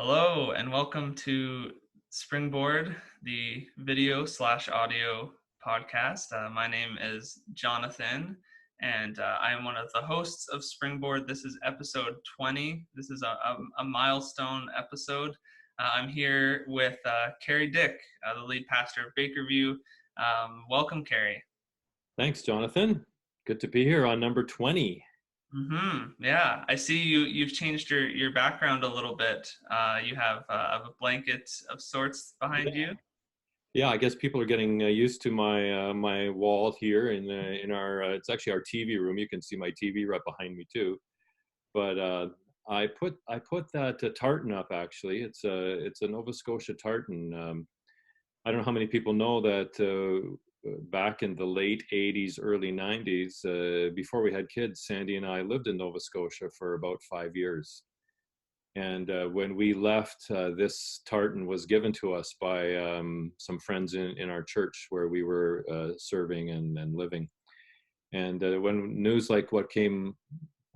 Hello and welcome to Springboard, the video slash audio podcast. My name is Jonathan, and I am one of the hosts of Springboard. This is episode 20. This is a milestone episode. I'm here with Kerry Dyck, the lead pastor of Bakerview. Welcome, Kerry. Thanks, Jonathan. Good to be here on number 20. Yeah, I see you've changed your background a little bit. You have a blanket of sorts behind you. Yeah, I guess people are getting used to my wall here in our it's actually our TV room. You can see my TV right behind me too. But I put that tartan up actually. It's a Nova Scotia tartan. I don't know how many people know that back in the late 80s, early 90s, before we had kids, Sandy and I lived in Nova Scotia for about 5 years. And when we left, this tartan was given to us by some friends in our church where we were serving and living. And when news like what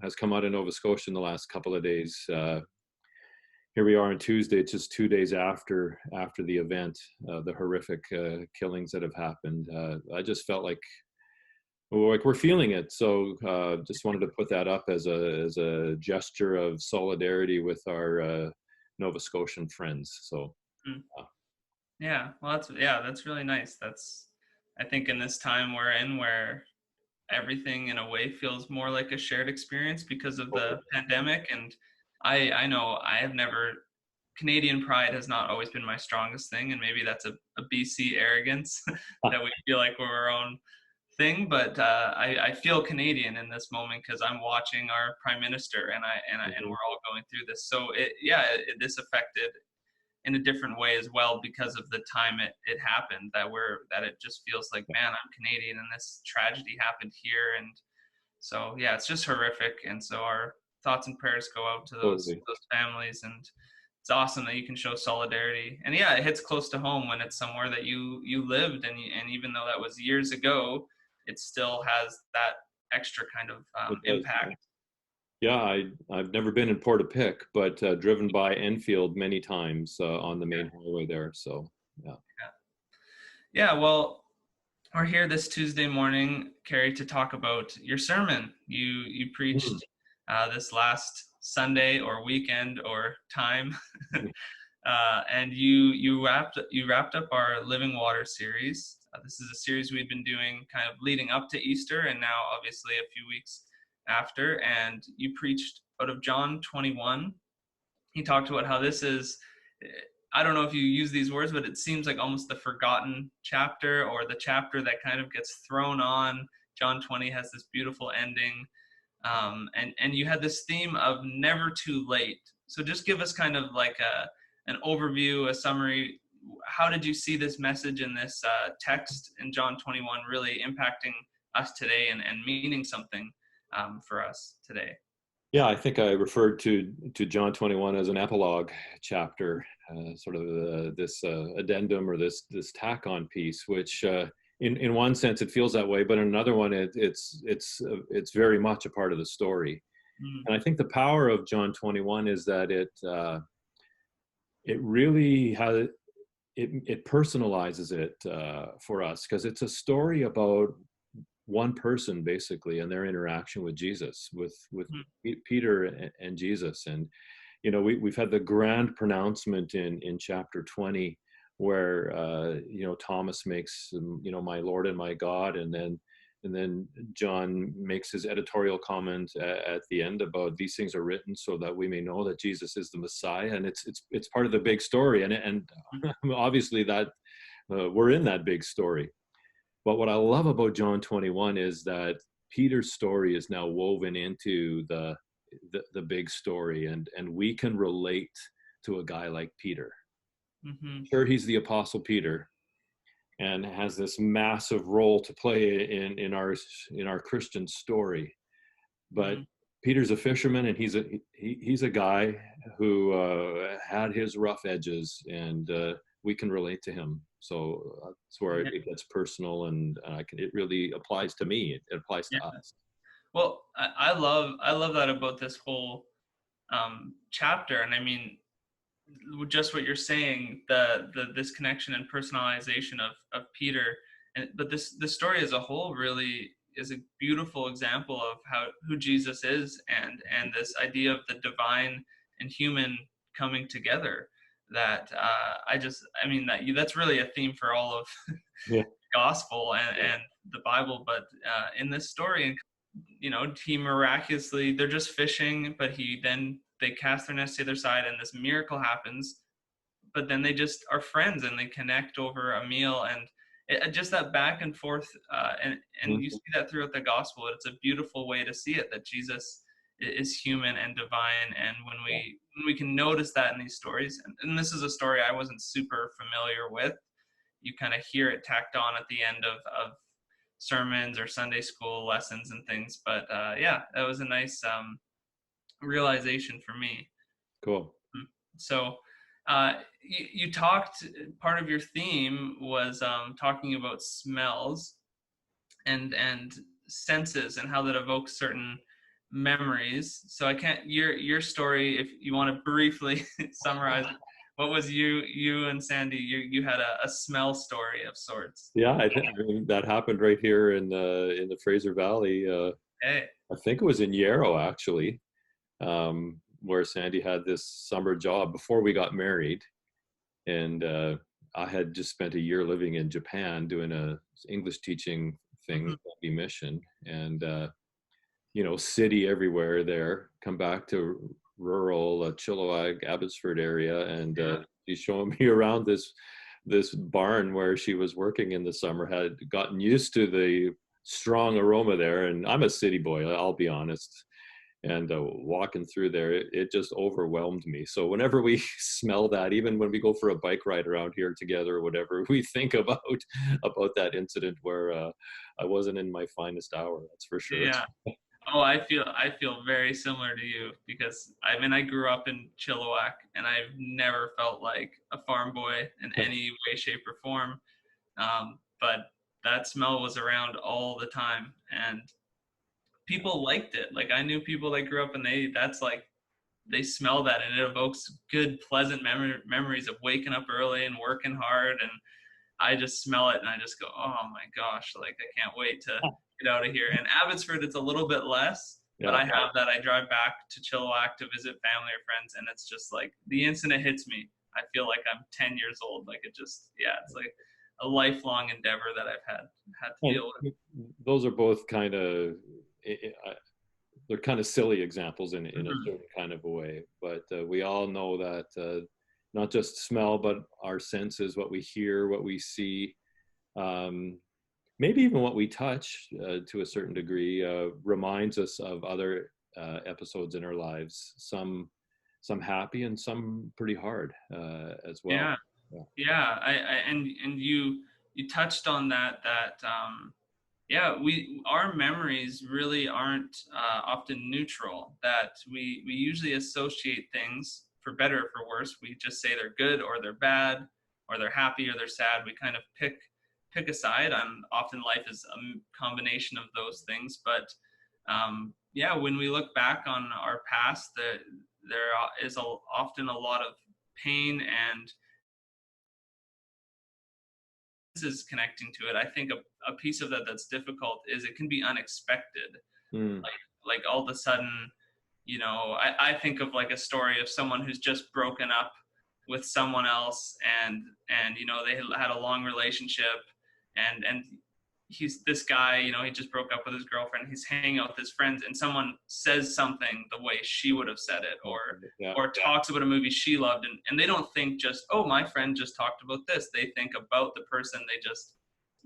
has come out of Nova Scotia in the last couple of days, here we are on Tuesday, just 2 days after the event, the horrific killings that have happened. I just felt like we're feeling it. So just wanted to put that up as a gesture of solidarity with our Nova Scotian friends. So Yeah, well, that's really nice. I think in this time we're in where everything in a way feels more like a shared experience because of the pandemic. And I know I have never Canadian pride has not always been my strongest thing, and maybe that's a BC arrogance that we feel like we're our own thing. But I feel Canadian in this moment because I'm watching our prime minister, and we're all going through this. So this affected in a different way as well because of the time it happened. That it just feels like, man, I'm Canadian, and this tragedy happened here, and so yeah, it's just horrific. And so our thoughts and prayers go out to those totally. families, and it's awesome that you can show solidarity. And yeah, it hits close to home when it's somewhere that you lived, and even though that was years ago, it still has that extra kind of It does. impact. Yeah, I've never been in Port-a-Pic, but driven by Enfield many times on the main highway there. So yeah. Yeah, well, we're here this Tuesday morning, Kerry, to talk about your sermon. You Mm. preached this last Sunday or weekend or time, and you wrapped up our Living Water series. This is a series we've been doing kind of leading up to Easter, and now obviously a few weeks after. And you preached out of John 21. He talked about how this is, I don't know if you use these words, but it seems like almost the forgotten chapter, or the chapter that kind of gets thrown on. John 20 has this beautiful ending. And you had this theme of never too late. So just give us kind of like an overview, a summary. How did you see this message in this text in John 21 really impacting us today and meaning something for us today? Yeah, I think I referred to John 21 as an epilogue chapter, sort of this addendum or this tack-on piece, which in one sense it feels that way, but in another one it's very much a part of the story. Mm. And I think the power of John 21 is that it really has it personalizes it for us, because it's a story about one person basically and their interaction with Jesus, with Peter and Jesus. And we've had the grand pronouncement in chapter 20 where Thomas makes my Lord and my God, and then John makes his editorial comment at the end about these things are written so that we may know that Jesus is the Messiah. And it's part of the big story, and obviously that we're in that big story. But what I love about John 21 is that Peter's story is now woven into the big story, and we can relate to a guy like Peter. Mm-hmm. Sure, he's the Apostle Peter and has this massive role to play in our Christian story, but Mm-hmm. Peter's a fisherman, and he's a guy who had his rough edges, and we can relate to him. So that's where Yeah. it gets personal, and it really applies to me. It applies to Yeah. us. Well, I love that about this whole chapter. And I mean, just what you're saying, this connection and personalization of Peter, and but the story as a whole really is a beautiful example of who Jesus is, and this idea of the divine and human coming together. That I mean that's really a theme for all of Yeah. gospel Yeah. and the Bible, but in this story, he miraculously, they're just fishing, but they cast their nets to the other side, and this miracle happens. But then they just are friends and they connect over a meal, and just that back and forth, and you Mhm. see that throughout the gospel. It's a beautiful way to see it, that Jesus is human and divine, and Yeah. when we can notice that in these stories, and this is a story I wasn't super familiar with. You kind of hear it tacked on at the end of sermons or Sunday school lessons and things. But yeah, that was a nice realization for me. Cool. So you talked, part of your theme was talking about smells and senses and how that evokes certain memories. So I can't, your story, if you want to briefly summarize it, what was you and Sandy, you had a smell story of sorts. Yeah, I mean, that happened right here in the Fraser Valley. Hey. I think it was in Yarrow actually, where Sandy had this summer job before we got married, and I had just spent a year living in Japan doing a English teaching thing, Mhm. mission, and city everywhere there. Come back to rural Chilliwack, Abbotsford area, and Yeah. she's showing me around this barn where she was working in the summer. Had gotten used to the strong aroma there, and I'm a city boy, I'll be honest. And walking through there, it just overwhelmed me. So whenever we smell that, even when we go for a bike ride around here together or whatever, we think about that incident where I wasn't in my finest hour. That's for sure. Yeah. Oh, I feel very similar to you, because I mean I grew up in Chilliwack and I've never felt like a farm boy in any way, shape, or form. But that smell was around all the time, and people liked it. Like, I knew people that grew up and that's like, they smell that and it evokes good, pleasant memories of waking up early and working hard. And I just smell it and I just go, oh my gosh, like I can't wait to get out of here. And Abbotsford, it's a little bit less, but Yeah. I have that. I drive back to Chilliwack to visit family or friends, and it's just like the instant it hits me, I feel like I'm 10 years old. Like it just, yeah, it's like a lifelong endeavor that I've had to And deal with. those are both kind of they're kind of silly examples in a Mhm. certain kind of a way, but we all know that not just smell, but our senses, what we hear, what we see, um, maybe even what we touch to a certain degree, reminds us of other episodes in our lives. Some happy and some pretty hard as well. Yeah. Yeah. Yeah. And you touched on that yeah, our memories really aren't often neutral. That we usually associate things, for better or for worse. We just say they're good or they're bad, or they're happy or they're sad. We kind of pick a side. Often life is a combination of those things. But yeah, when we look back on our past, there is often a lot of pain, and is connecting to it. I think a piece of that that's difficult is it can be unexpected. Mm. Like all of a sudden, I think of like a story of someone who's just broken up with someone else, and they had a long relationship, and he's this guy, he just broke up with his girlfriend, he's hanging out with his friends, and someone says something the way she would have said it, Yeah. or talks about a movie she loved, and they don't think just, oh, my friend just talked about this. They think about the person they just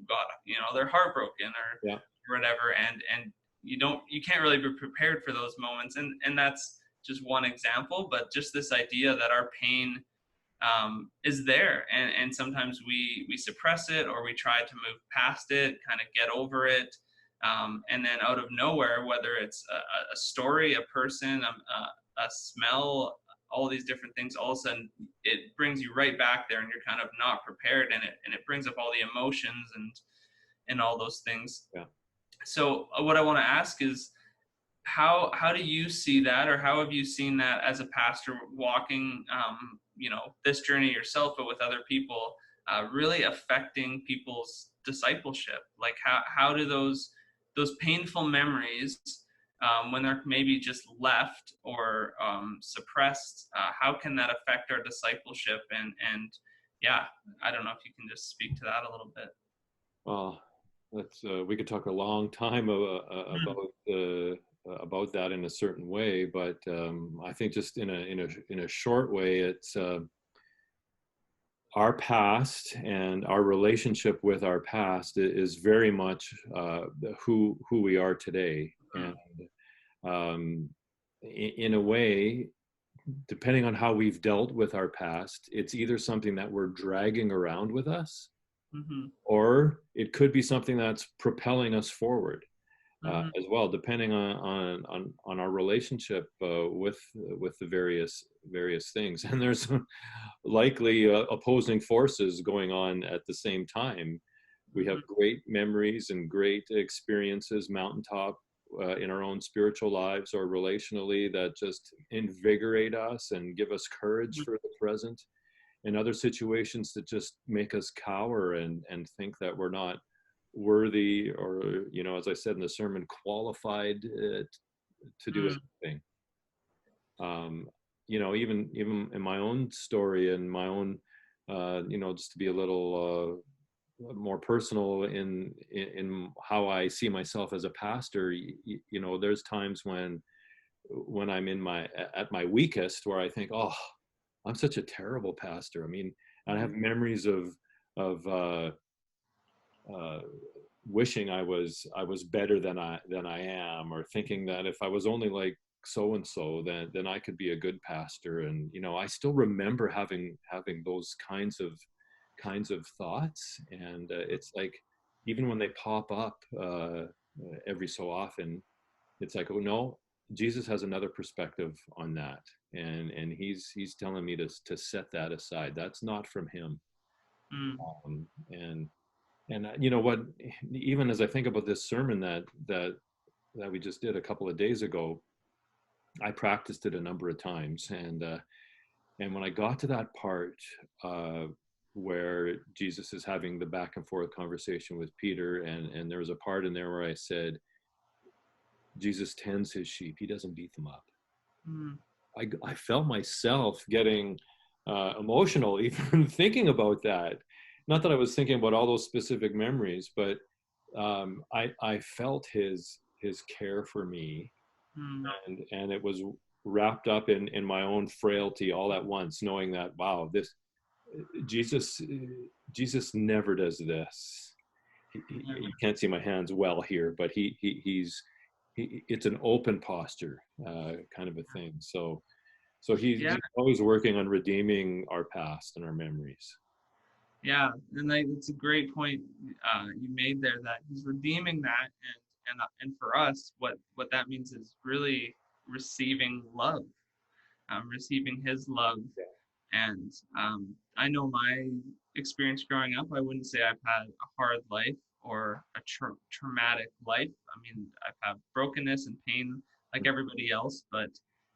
got, they're heartbroken or Yeah. whatever, and you can't really be prepared for those moments, and that's just one example. But just this idea that our pain is there, and sometimes we suppress it, or we try to move past it, kind of get over it, and then out of nowhere, whether it's a story, a person, a smell, all these different things, all of a sudden it brings you right back there, and you're kind of not prepared, and it brings up all the emotions and all those things. Yeah. So what I want to ask is, how do you see that, or how have you seen that as a pastor walking this journey yourself, but with other people, really affecting people's discipleship. Like how do those painful memories, when they're maybe just left or suppressed, how can that affect our discipleship? And yeah, I don't know if you can just speak to that a little bit. Well, that's we could talk a long time about that in a certain way, but I think just in a short way, it's our past and our relationship with our past is very much who we are today. And in a way, depending on how we've dealt with our past, it's either something that we're dragging around with us, Mm-hmm. or it could be something that's propelling us forward. Mm-hmm. As well, depending on our relationship with the various things. And there's likely opposing forces going on at the same time. We have great memories and great experiences, mountaintop in our own spiritual lives or relationally, that just invigorate us and give us courage for the present. And other situations that just make us cower and think that we're not worthy, or as I said in the sermon, qualified to do anything. Even in my own story and my own just to be a little more personal in how I see myself as a pastor. There's times when I'm at my weakest, where I think, oh, I'm such a terrible pastor. I mean, I have memories of wishing I was better than I am, or thinking that if I was only like so and so, then I could be a good pastor. And I still remember having those kinds of thoughts, and it's like, even when they pop up every so often, it's like, oh no, Jesus has another perspective on that, and he's telling me to set that aside. That's not from him. Mm. And you know what, even as I think about this sermon that we just did a couple of days ago, I practiced it a number of times, and when I got to that part where Jesus is having the back and forth conversation with Peter, and there was a part in there where I said, Jesus tends his sheep, he doesn't beat them up. Mm. I felt myself getting emotional even thinking about that. Not that I was thinking about all those specific memories, but I felt his care for me, Mm. and it was wrapped up in my own frailty all at once, knowing that, wow, this Jesus never does this. You can't see my hands well here, but he's it's an open posture kind of a thing. So he's always working on redeeming our past and our memories. Yeah, and it's a great point you made there, that he's redeeming that, and for us, what that means is really receiving love, receiving his love. And I know my experience growing up, I wouldn't say I've had a hard life or a traumatic life. I mean, I've had brokenness and pain like everybody else, but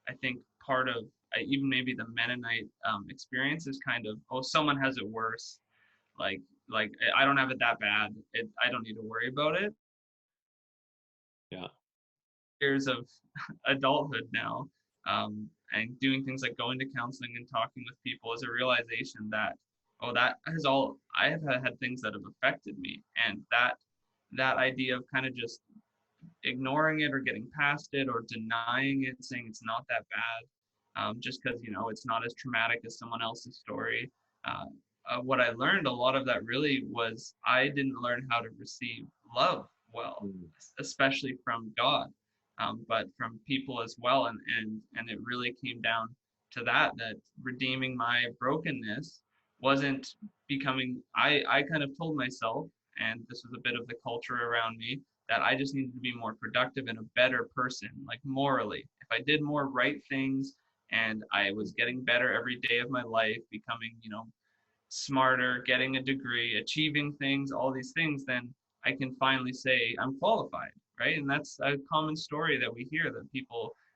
I think part of even maybe the Mennonite experience is kind of, oh, someone has it worse. Like I don't have it that bad. I don't need to worry about it. Yeah. Years of adulthood now, and doing things like going to counseling and talking with people, is a realization that, oh, that has all, I have had things that have affected me, and that idea of kind of just ignoring it or getting past it or denying it, saying it's not that bad, just because it's not as traumatic as someone else's story. What I learned, a lot of that really was, I didn't learn how to receive love well, especially from God, but from people as well. And it really came down to that redeeming my brokenness wasn't becoming, I kind of told myself, and this was a bit of the culture around me, that I just needed to be more productive and a better person, like morally. If I did more right things and I was getting better every day of my life, becoming, smarter, getting a degree, achieving things, all these things, then I can finally say I'm qualified, right? And that's a common story that we hear, that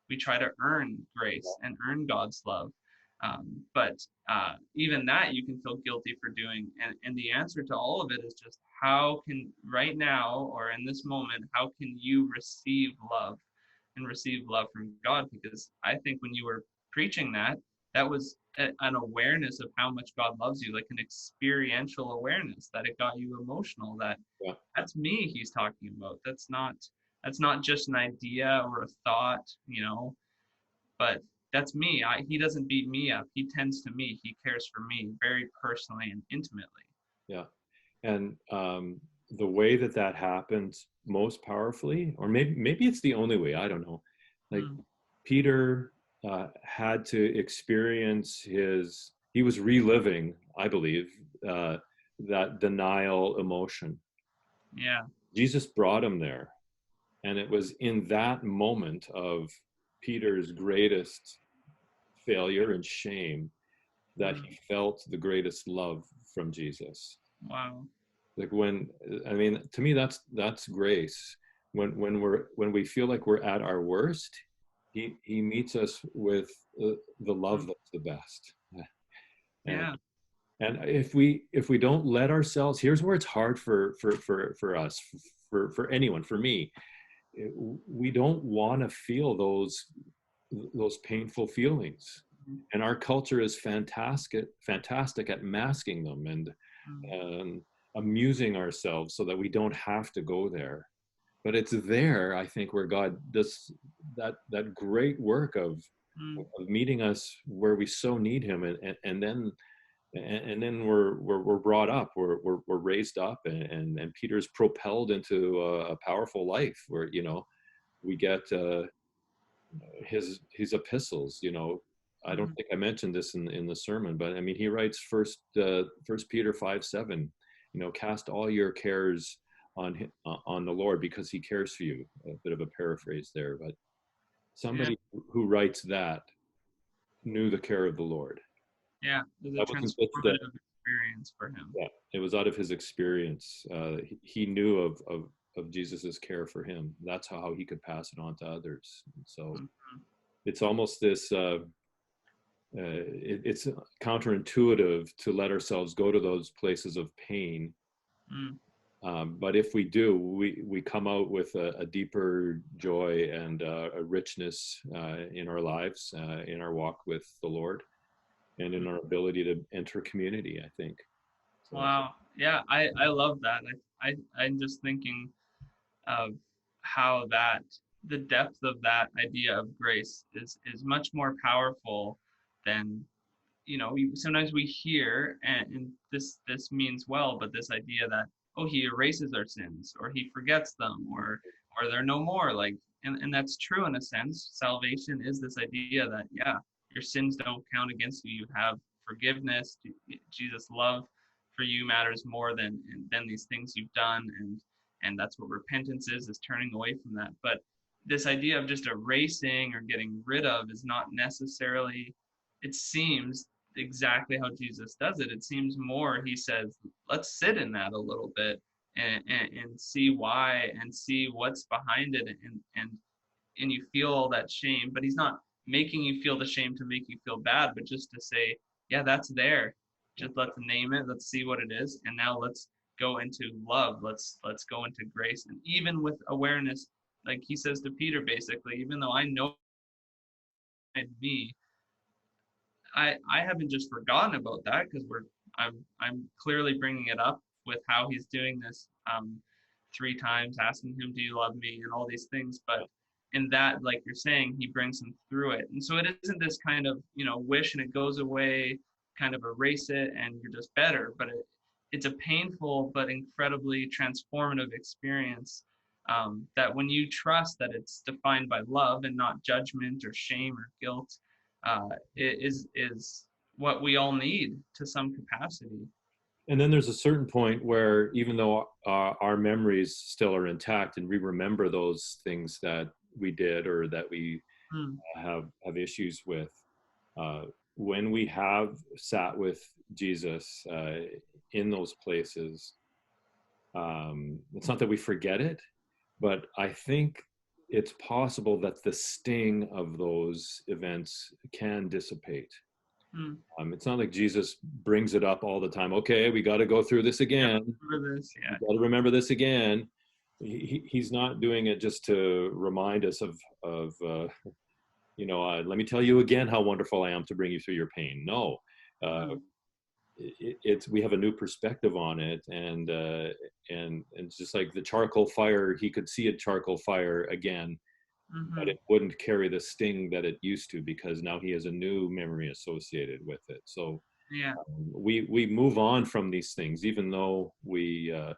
we try to earn grace and earn God's love. But even that you can feel guilty for doing. And the answer to all of it is just how can, right now or in this moment, how can you receive love and receive love from God? Because I think when you were preaching that, that was an awareness of how much God loves you, like an experiential awareness that it got you emotional, that Yeah. that's me he's talking about. That's not just an idea or a thought, but that's me. He doesn't beat me up. He tends to me. He cares for me very personally and intimately. Yeah. And the way that that happens most powerfully, or maybe it's the only way, I don't know. Like Mm, Peter had to experience he was reliving, I believe, that denial emotion. yeah. Jesus brought him there. And it was in that moment of Peter's greatest failure and shame that Mm, he felt the greatest love from Jesus. wow. Like I mean, to me, that's grace. When we feel like we're at our worst, he meets us with the love Mm, that's the best. And yeah. and if we don't let ourselves, here's where it's hard for us, for anyone, for me, we don't want to feel those painful feelings, Mm, and our culture is fantastic at masking them and mm, um, amusing ourselves so that we don't have to go there. But it's there, I think, where God does that great work mm, of meeting us where we so need Him, and then we're brought up, we're raised up, and Peter's propelled into a powerful life where we get his epistles. I don't mm, think I mentioned this in the sermon, but I mean, he writes First Peter 5:7. Cast all your cares on the Lord because He cares for you. A bit of a paraphrase there, but yeah. somebody who writes that knew the care of the Lord. Yeah. It was a That wasn't just transformative experience for him. yeah, it was out of his experience. He knew of Jesus's care for him. That's how he could pass it on to others. So Mm, it's almost this. It's counterintuitive to let ourselves go to those places of pain, mm, but if we do, we come out with a deeper joy and a richness in our lives, in our walk with the Lord, and in mm. our ability to enter community, I think. So Wow. Yeah. I love that. I'm just thinking of how that the depth of that idea of grace is much more powerful than sometimes we hear, and this means well, but this idea that, oh, he erases our sins or he forgets them, or they're no more, like, and that's true in a sense. Salvation is this idea that, yeah, your sins don't count against you. You have forgiveness. Jesus' love for you matters more than these things you've done, and that's what repentance is turning away from that. But this idea of just erasing or getting rid of is not necessarily, it seems, exactly how Jesus does it. It seems more, he says, let's sit in that a little bit and see why and see what's behind it, and you feel all that shame, but he's not making you feel the shame to make you feel bad, but just to say, yeah, that's there. Just let's name it, let's see what it is, and now let's go into love. Let's go into grace. And even with awareness, like he says to Peter, basically, even though I know me, I haven't just forgotten about that, because I'm clearly bringing it up with how he's doing this, 3 times, asking him, "Do you love me?" and all these things. But in that, like you're saying, he brings him through it, and so it isn't this kind of wish and it goes away, kind of erase it and you're just better. But it's a painful but incredibly transformative experience. That when you trust that it's defined by love and not judgment or shame or guilt, is what we all need to some capacity. and then there's a certain point where even though our memories still are intact and we remember those things that we did or that we Mm, have issues with, uh, when we have sat with Jesus in those places, it's not that we forget it, but I think it's possible that the sting of those events can dissipate. Mm. It's not like Jesus brings it up all the time. Okay, we got to go through this Yeah, again. remember this. We Yeah. got to remember this again. He's not doing it just to remind us of let me tell you again how wonderful I am to bring you through your pain. No, uh, Mm. it's we have a new perspective on it, and it's just like the charcoal fire. He could see a charcoal fire again, but Mm-hmm. it wouldn't carry the sting that it used to because now he has a new memory associated with it. So Yeah. we move on from these things, even though we uh,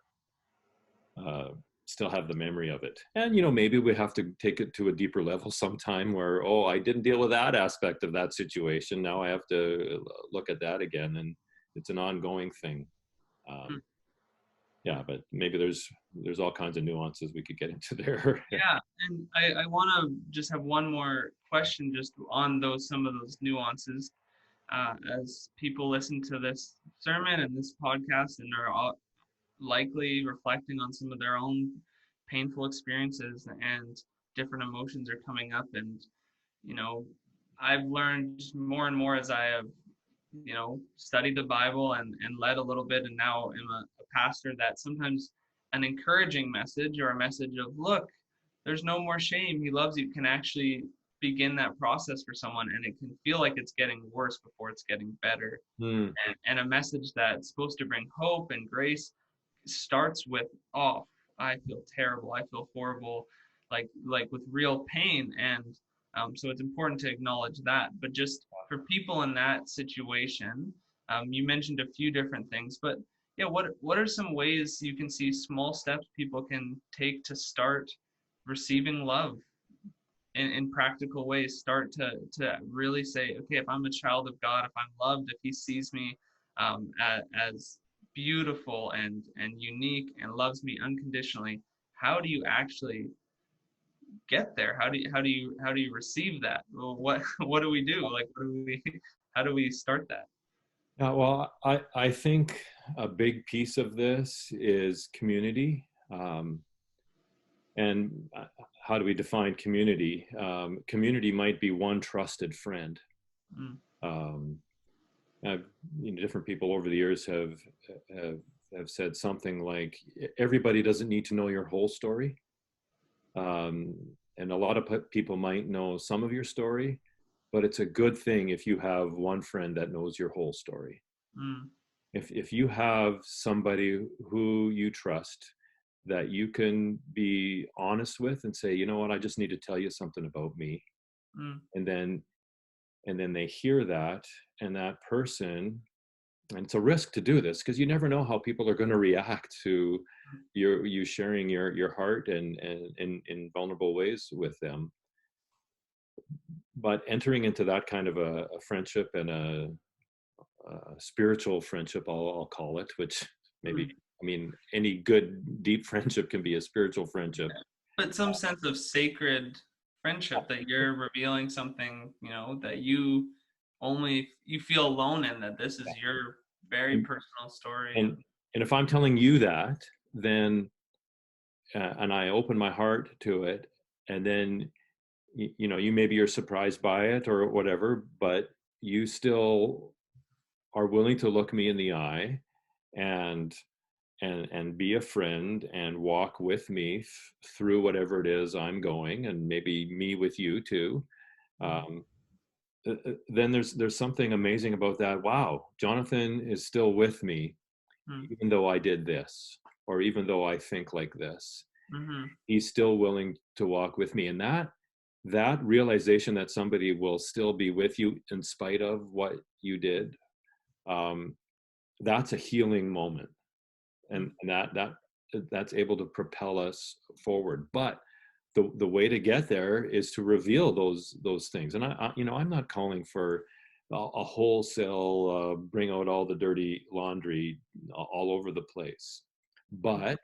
still have the memory of it. And maybe we have to take it to a deeper level sometime, where I didn't deal with that aspect of that situation. Now I have to look at that again, and it's an ongoing thing. Mm. Yeah, but maybe there's all kinds of nuances we could get into there. Yeah, and I want to just have one more question just on some of those nuances. As people listen to this sermon and this podcast and are all likely reflecting on some of their own painful experiences, and different emotions are coming up, and you know I've learned more and more as I have studied the Bible and led a little bit, and now am a pastor, that sometimes an encouraging message or a message of, look, there's no more shame, he loves you, can actually begin that process for someone, and it can feel like it's getting worse before it's getting better. Hmm. And a message that's supposed to bring hope and grace starts with, oh, I feel terrible, I feel horrible, like with real pain. And so it's important to acknowledge that. But just for people in that situation, you mentioned a few different things, but yeah, what are some ways you can see small steps people can take to start receiving love in practical ways? Start to really say, okay, if I'm a child of God, if I'm loved, if He sees me as beautiful and unique and loves me unconditionally, how do you actually get there? How do you receive that? Well, what do we do? Like, what do we how do we start that? Well, I think a big piece of this is community. And how do we define community? Community might be one trusted friend. Mm. Um, I've, different people over the years have have said something like, everybody doesn't need to know your whole story, and a lot of people might know some of your story, but it's a good thing if you have one friend that knows your whole story. Mm. If you have somebody who you trust, that you can be honest with and say, you know what, I just need to tell you something about me, Mm. and then they hear that, and that person, and it's a risk to do this because you never know how people are going to react to you sharing your heart and in vulnerable ways with them. But entering into that kind of a friendship, and a spiritual friendship, I'll call it, which maybe, Mm. I mean, any good deep friendship can be a spiritual friendship. But some sense of sacred friendship, that you're revealing something, that you feel alone in, that this is your very and personal story. and, and if I'm telling you that, then and I open my heart to it, and then you maybe you're surprised by it or whatever, but you still are willing to look me in the eye, and be a friend and walk with me through whatever it is I'm going, and maybe me with you too. um, then there's something amazing about that. Wow, Jonathan is still with me, Mm. even though I did this, or even though I think like this. Mm-hmm. He's still willing to walk with me, and that realization that somebody will still be with you in spite of what you did, um, that's a healing moment, Mm. and that's able to propel us forward. But the way to get there is to reveal those things. And I'm not calling for a wholesale bring out all the dirty laundry all over the place, but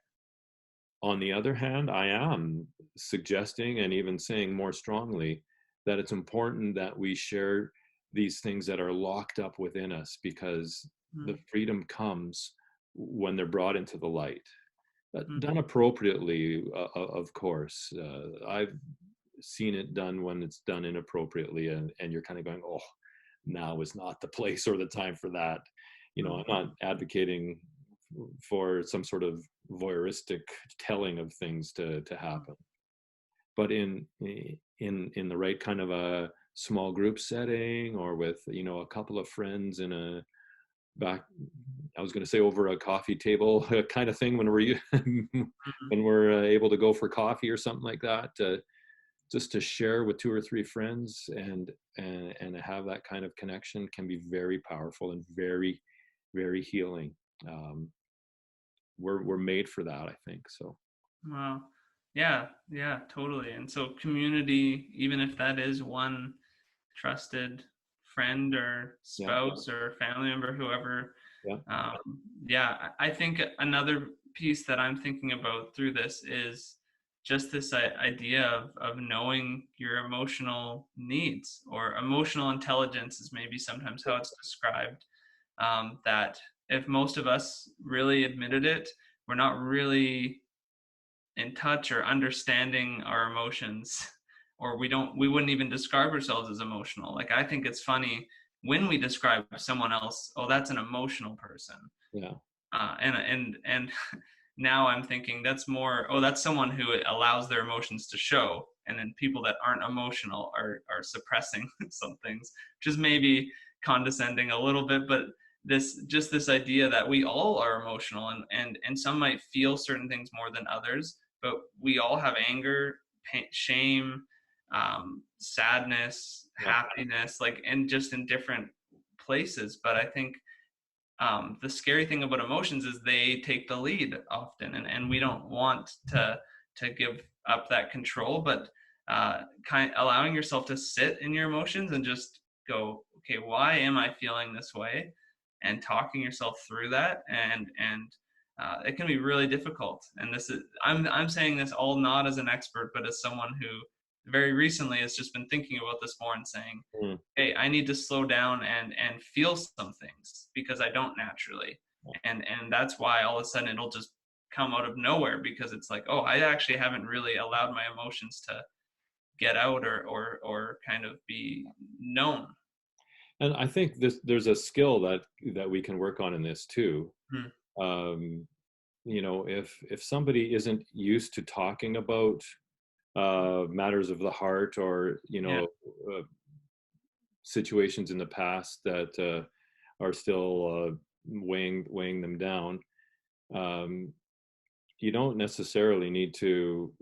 on the other hand, I am suggesting, and even saying more strongly, that it's important that we share these things that are locked up within us, because the Mm. freedom comes when they're brought into the light. Mm. Done appropriately, of course. I've seen it done when it's done inappropriately, and you're kind of going, oh, now is not the place or the time for that. I'm Mhm. not advocating for some sort of voyeuristic telling of things to happen, but in the right kind of a small group setting, or with a couple of friends in a back, I was going to say over a coffee table kind of thing, when we're Mhm. when we're able to go for coffee or something like that, just to share with two or three friends, and have that kind of connection can be very powerful and very, very healing. um, we're made for that, I think so. Wow. Yeah, yeah, totally. And so community, even if that is one trusted friend or Yeah, spouse or family member, whoever, yeah, yeah, I think another piece that I'm thinking about through this is just this idea of knowing your emotional needs, or emotional intelligence is maybe sometimes how it's described. That if most of us really admitted it, we're not really in touch or understanding our emotions, or we wouldn't even describe ourselves as emotional. Like, I think it's funny when we describe someone else, oh, that's an emotional person. yeah, And now I'm thinking that's more, oh, that's someone who allows their emotions to show, and then people that aren't emotional are suppressing some things, which is maybe condescending a little bit. But this idea that we all are emotional, and some might feel certain things more than others, but we all have anger, pain, shame, sadness, yeah, happiness, like, and just in different places. But I think the scary thing about emotions is they take the lead often, and we don't want to give up that control. But kind of allowing yourself to sit in your emotions and just go, okay, why am I feeling this way, and talking yourself through that, and it can be really difficult. And this is, I'm saying this all not as an expert, but as someone who very recently has just been thinking about this more and saying, mm, hey, I need to slow down and feel some things, because I don't naturally. And that's why all of a sudden it'll just come out of nowhere, because it's like, oh, I actually haven't really allowed my emotions to get out, or kind of be known. and I think there's a skill that we can work on in this too. Hmm. um, if somebody isn't used to talking about matters of the heart, or Yeah. situations in the past that are still weighing them down, um, you don't necessarily need to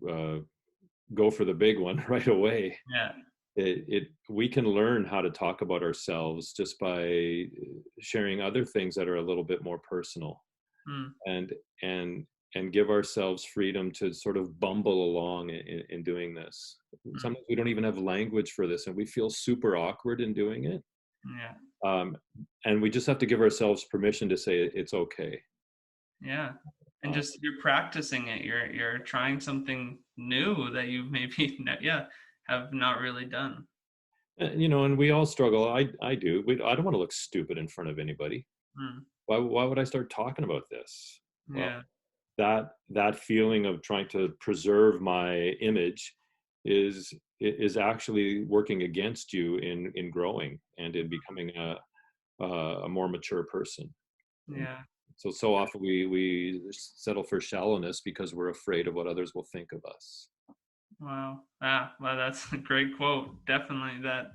go for the big one right away. Yeah. We can learn how to talk about ourselves just by sharing other things that are a little bit more personal, Hmm. and and and give ourselves freedom to sort of bumble along in doing this. Hmm. Sometimes we don't even have language for this, and we feel super awkward in doing it. Yeah. um, and we just have to give ourselves permission to say it's okay. Yeah. And uh, just you're practicing it. You're trying something new that you maybe yeah, have not really done. and we all struggle. I do. I don't want to look stupid in front of anybody. Hmm. Why would I start talking about this? Well, Yeah. that feeling of trying to preserve my image is actually working against you in growing and in becoming a more mature person. And Yeah. so often we settle for shallowness because we're afraid of what others will think of us. Wow. Ah, well, that's a great quote. Definitely that.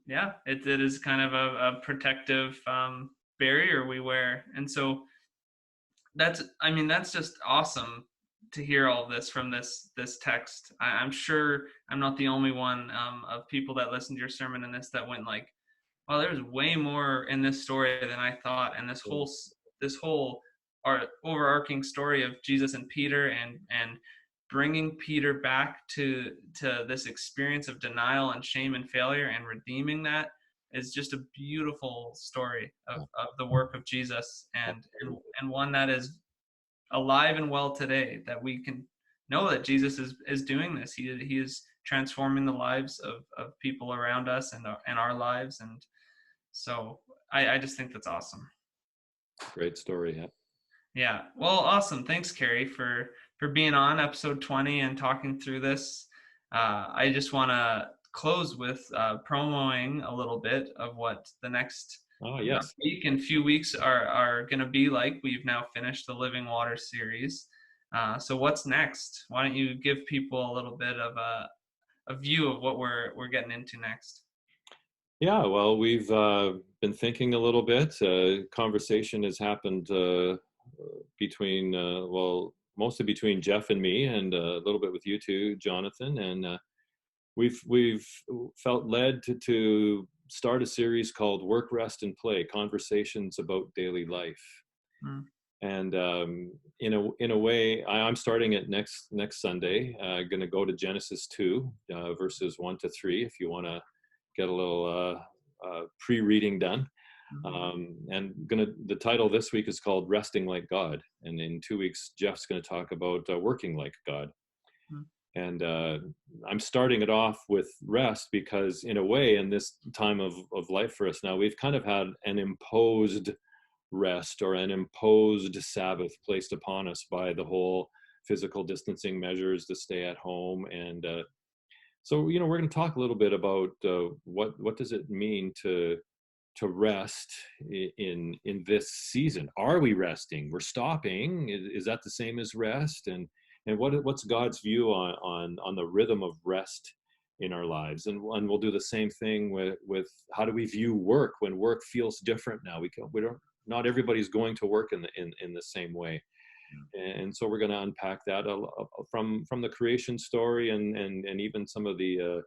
Yeah, it is kind of a protective barrier we wear. And so I mean, that's just awesome to hear all of this from this text. I'm sure I'm not the only one of people that listened to your sermon in this that went like, well, there's way more in this story than I thought. And this whole overarching story of Jesus and Peter, and bringing Peter back to this experience of denial and shame and failure, and redeeming that, is just a beautiful story of the work of Jesus, and one that is alive and well today, that we can know that Jesus is doing this. He is transforming the lives of people around us, and our lives. And so I just think that's awesome. Great story. Yeah. Yeah. Well, awesome. Thanks, Kerry, for being on episode 20 and talking through this. I just want to close with promoing a little bit of what the next Oh, yes. week and few weeks are going to be like. We've now finished the Living Water series. So what's next? Why don't you give people a little bit of a view of what we're getting into next? Yeah, well, we've been thinking a little bit. Conversation has happened between, well, mostly between Jeff and me, and a little bit with you too, Jonathan. And we've felt led to start a series called Work, Rest, and Play: Conversations about Daily Life. Mm, And in a way, I'm starting it next Sunday. Going to go to Genesis 2, verses 1 to 3, if you want to get a little pre-reading done. mhm, And the title this week is called Resting Like God, and in 2 weeks Jeff's going to talk about working like God. mm, And I'm starting it off with rest because, in a way, in this time of life for us now, we've kind of had an imposed rest or an imposed Sabbath placed upon us by the whole physical distancing measures, the stay at home. And so, we're going to talk a little bit about what does it mean to rest in this season. Are we resting? We're stopping. Is that the same as rest? And what's God's view on the rhythm of rest in our lives? And we'll do the same thing with how do we view work when work feels different now? We don't, not everybody's going to work in the same way. And so we're going to unpack that from the creation story, and even some of the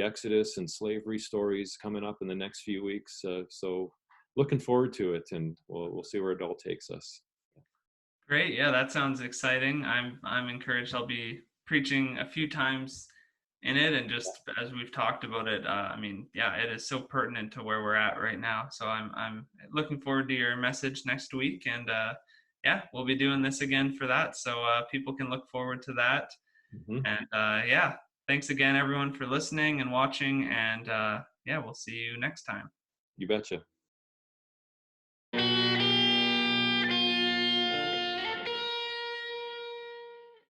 Exodus and slavery stories coming up in the next few weeks. So looking forward to it, and we'll see where it all takes us. Great. Yeah, that sounds exciting. I'm encouraged. I'll be preaching a few times in it, and just as we've talked about it, I mean, yeah, it is so pertinent to where we're at right now. So I'm looking forward to your message next week, and yeah, we'll be doing this again for that, so people can look forward to that. Hmm. And yeah, thanks again, everyone, for listening and watching, and yeah, we'll see you next time. You betcha.